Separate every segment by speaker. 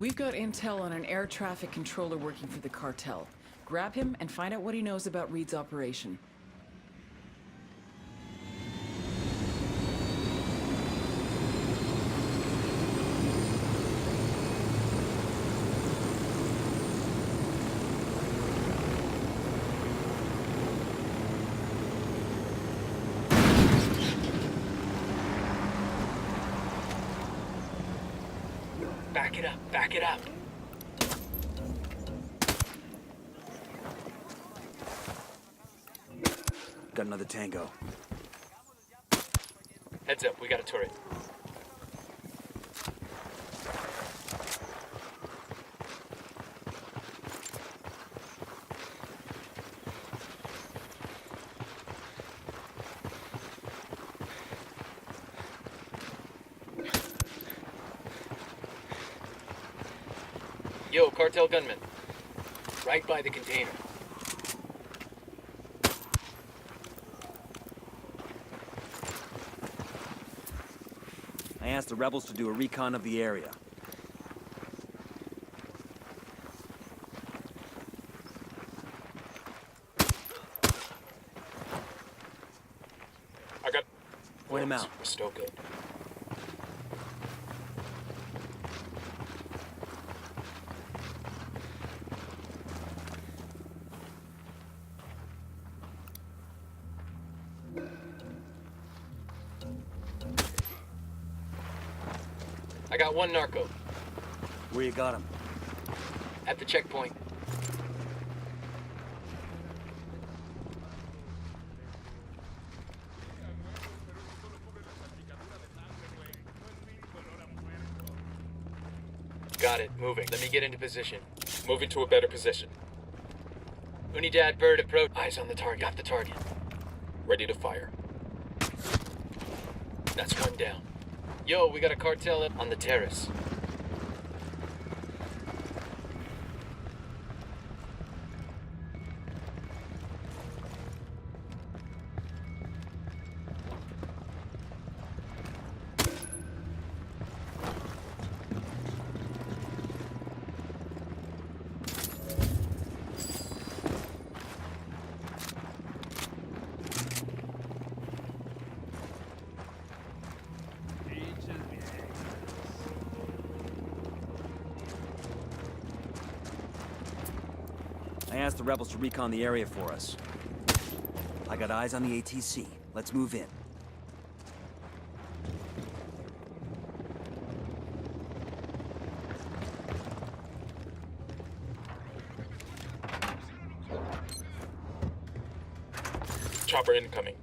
Speaker 1: We've got intel on an air traffic controller working for the cartel. Grab him and find out what he knows about Reed's operation.
Speaker 2: Back it up, back it up.
Speaker 3: Got another tango.
Speaker 2: Heads up, we got a turret. Yo, cartel gunman. Right by the container.
Speaker 3: I asked the rebels to do a recon of the area.
Speaker 2: I got...
Speaker 3: Point him out.
Speaker 2: We're still good. I got one narco.
Speaker 3: Where you got him?
Speaker 2: At the checkpoint. Got it. Moving. Let me get into position. Moving to a better position. Unidad bird approach. Eyes on the target. Got the target. Ready to fire. That's one down. Yo, we got a cartel up on the terrace.
Speaker 3: I asked the rebels to recon the area for us. I got eyes on the ATC. Let's move in.
Speaker 2: Chopper incoming.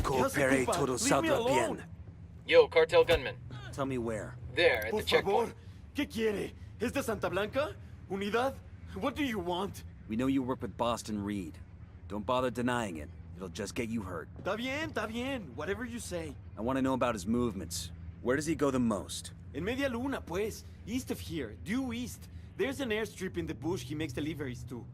Speaker 3: Coopere todo saldrá bien.
Speaker 2: Yo, cartel gunman.
Speaker 3: Tell me where.
Speaker 2: There, at
Speaker 4: Por
Speaker 2: the checkpoint.
Speaker 4: favor, ¿qué quiere? ¿Es de Santa Blanca? ¿Unidad? What do you want?
Speaker 3: We know you work with Boston Reed. Don't bother denying it. It'll just get you hurt.
Speaker 4: Está bien, whatever you say.
Speaker 3: I want to know about his movements. Where does he go the most?
Speaker 4: En Media Luna, pues. East of here, due east. There's an airstrip in the bush he makes deliveries to.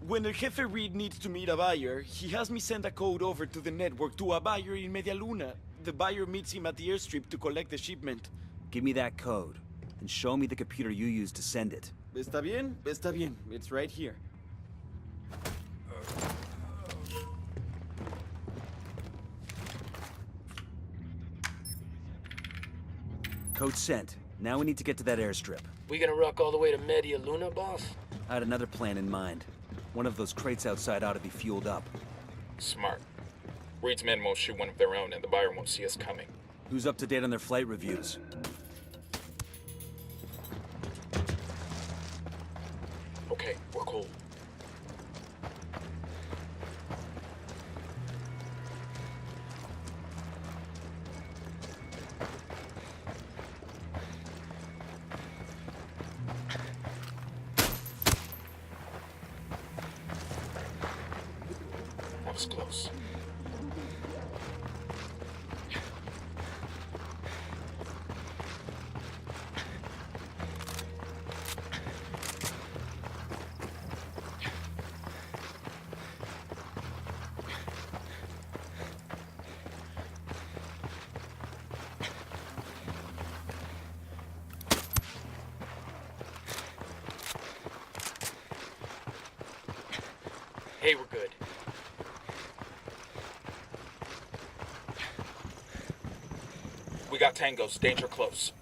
Speaker 4: When El Jefe Reed needs to meet a buyer, he has me send a code over to the network to a buyer in Media Luna. The buyer meets him at the airstrip to collect the shipment.
Speaker 3: Give me that code, and show me the computer you used to send it.
Speaker 4: Está bien, está bien. It's right here.
Speaker 3: Code sent. Now we need to get to that airstrip.
Speaker 2: We gonna rock all the way to Media Luna, boss?
Speaker 3: I had another plan in mind. One of those crates outside ought to be fueled up.
Speaker 2: Smart. Reed's men won't shoot one of their own, and the buyer won't see us coming.
Speaker 3: Who's up to date on their flight reviews?
Speaker 2: Okay, we're cool. That was close. Hey, we're good. We got tangos. Danger close.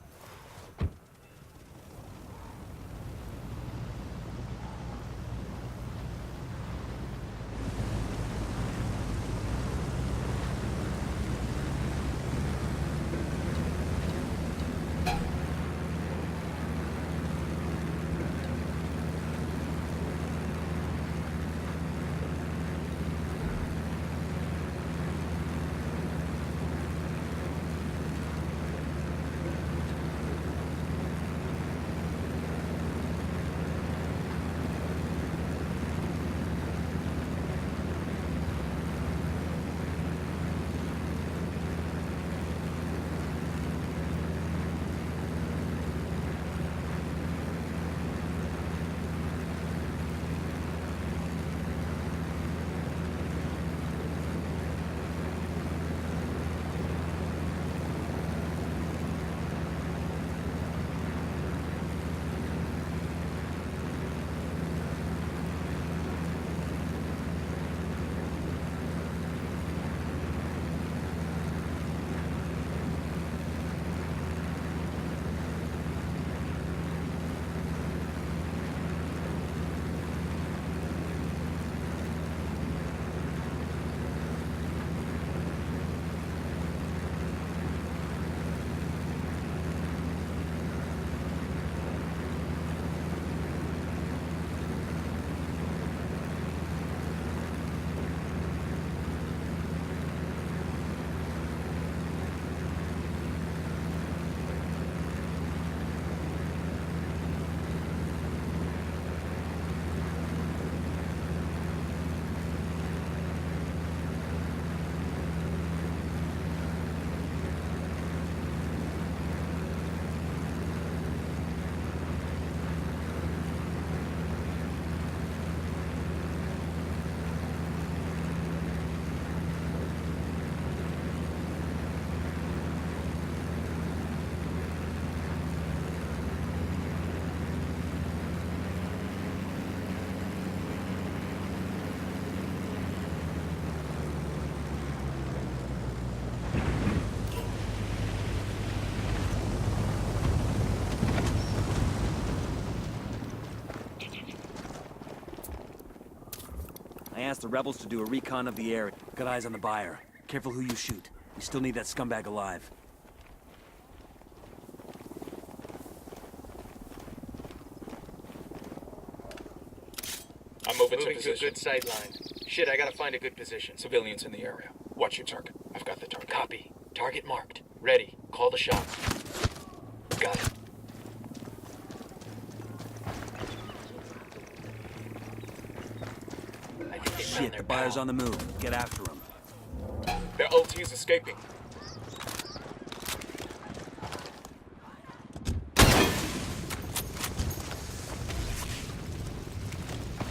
Speaker 3: I asked the rebels to do a recon of the area. Got eyes on the buyer. Careful who you shoot. We still need that scumbag alive.
Speaker 2: I'm moving to a good sight line. Shit, I gotta find a good position. Civilians in the area. Watch your target. I've got the target. Copy. Target marked. Ready. Call the shots. Got it. I think they found
Speaker 3: Shit,
Speaker 2: their
Speaker 3: the buyer's
Speaker 2: pal.
Speaker 3: on the move. Get after him.
Speaker 2: Their OT is escaping.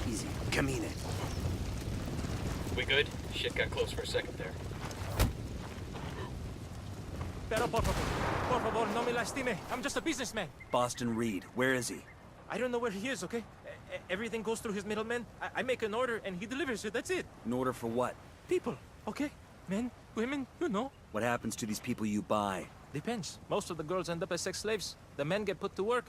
Speaker 3: Easy. Camine.
Speaker 2: We good? Shit got close for a second there.
Speaker 5: Pero por favor, no me lastime. I'm just a businessman.
Speaker 3: Boston Reed. Where is he?
Speaker 5: I don't know where he is, okay? Everything goes through his middleman. I make an order and he delivers it, that's it.
Speaker 3: An order for what?
Speaker 5: People, okay? Men, women, you know.
Speaker 3: What happens to these people you buy?
Speaker 5: Depends. Most of the girls end up as sex slaves. The men get put to work.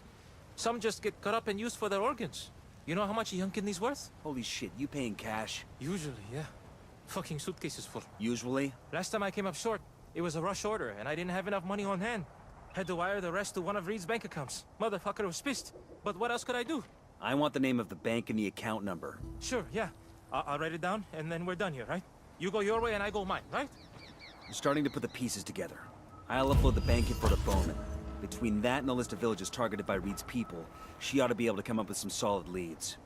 Speaker 5: Some just get cut up and used for their organs. You know how much a young kidney's worth?
Speaker 3: Holy shit, you paying cash?
Speaker 5: Usually, yeah. Fucking suitcases full.
Speaker 3: Usually?
Speaker 5: Last time I came up short, it was a rush order and I didn't have enough money on hand. Had to wire the rest to one of Reed's bank accounts. Motherfucker was pissed. But what else could I do?
Speaker 3: I want the name of the bank and the account number.
Speaker 5: Sure, yeah. I'll write it down, and then we're done here, right? You go your way, and I go mine, right?
Speaker 3: I'm starting to put the pieces together. I'll upload the bank info to Bowman. Between that and the list of villages targeted by Reed's people, she ought to be able to come up with some solid leads.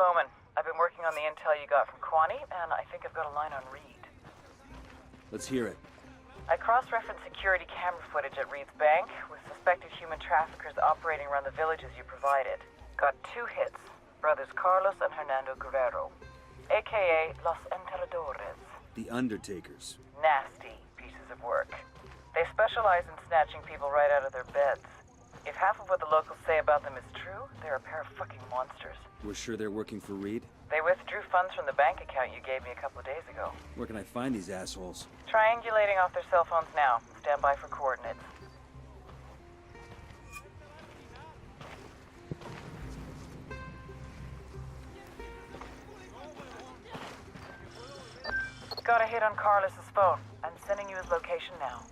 Speaker 1: Bowman. I've been working on the intel you got from Kwani, and I think I've got a line on Reed.
Speaker 3: Let's hear it.
Speaker 1: I cross-referenced security camera footage at Reed's bank with suspected human traffickers operating around the villages you provided. Got 2 hits. Brothers Carlos and Hernando Guerrero, a.k.a. Los Enterradores.
Speaker 3: The Undertakers.
Speaker 1: Nasty pieces of work. They specialize in snatching people right out of their beds. If half of what the locals say about them is true, they're a pair of fucking monsters.
Speaker 3: We're sure they're working for Reed?
Speaker 1: They withdrew funds from the bank account you gave me a couple of days ago.
Speaker 3: Where can I find these assholes?
Speaker 1: Triangulating off their cell phones now. Stand by for coordinates. Got a hit on Carlos's phone. I'm sending you his location now.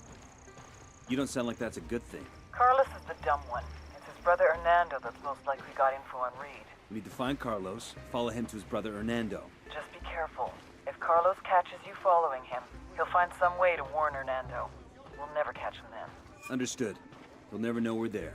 Speaker 3: You don't sound like that's a good thing.
Speaker 1: Carlos is the dumb one. It's his brother Hernando that's most likely got info on Reed.
Speaker 3: We need to find Carlos, follow him to his brother Hernando.
Speaker 1: Just be careful. If Carlos catches you following him, he'll find some way to warn Hernando. We'll never catch him then.
Speaker 3: Understood. They'll never know we're there.